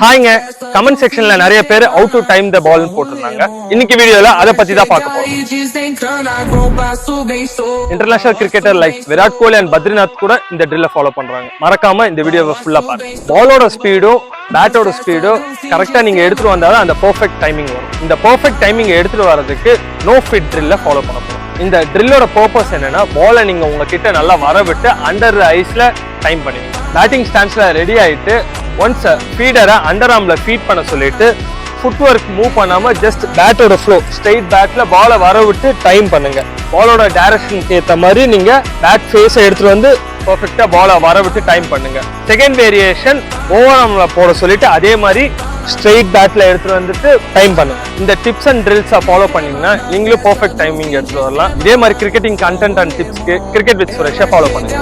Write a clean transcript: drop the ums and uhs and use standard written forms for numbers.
ஹாய்ங்க, comment செக்ஷன்ல நிறைய பேர் அவுட் டு டைம் த பால் போட்டிருந்தாங்க. இன்னைக்கு வீடியோல அதை பத்தி தான் பார்க்க போறோம். International cricketer like Virat Kohli and Badrinath கூட இந்த ட்ரில்ல ஃபாலோ பண்றாங்க. மறக்காம இந்த வீடியோவை ஃபுல்லா பாருங்க. பாலோட ஸ்பீடும் பேட்டோட ஸ்பீடும் கரெக்டா நீங்க எடுத்துட்டு வந்தாதான் அந்த பெர்ஃபெக்ட் டைமிங் வரும். இந்த பெர்ஃபெக்ட் டைமிங் எடுத்துட்டு வரதுக்கு நோ ஃபிட் ட்ரில்ல ஃபாலோ பண்ண போறோம். இந்த ட்ரில்லோட பர்பஸ் என்னன்னா, பாலை நீங்க உங்ககிட்ட நல்லா வர விட்டு அண்டர் ஐஸ்ல டைம் பண்ணுவீங்க. பேட்டிங் ஸ்டாண்ட்ஸ்ல ரெடி ஆயிட்டு ஒன்ஸ் ஃபீடரை அண்டர் ஆர்ம்ல ஃபீட் பண்ண சொல்லிட்டு ஃபுட் ஒர்க் மூவ் பண்ணாம ஜஸ்ட் பேட்டோட ஃப்ளோ ஸ்ட்ரெயிட் பேட்ல பாலை வர விட்டு டைம் பண்ணுங்க. பாலோட டைரக்ஷனுக்கு ஏற்ற மாதிரி நீங்க பேட் ஃபேஸை எடுத்துட்டு வந்து பர்ஃபெக்டா பாலை வர விட்டு டைம் பண்ணுங்க. செகண்ட் வேரியேஷன் ஓவர் ஆர்ம்ல போட சொல்லிட்டு அதே மாதிரி ஸ்ட்ரெயிட் பேட்ல எடுத்துட்டு வந்துட்டு டைம் பண்ணுங்க. இந்த டிப்ஸ் அண்ட் ட்ரில்ஸை ஃபாலோ பண்ணீங்கன்னா நீங்களும் பர்ஃபெக்ட் டைமிங் எடுத்துட்டு வரலாம். இதே மாதிரி கிரிக்கெட்டிங் கண்டென்ட் அண்ட் டிப்ஸ்க்கு கிரிக்கெட் வித் சுரேஷை ஃபாலோ பண்ணுங்க.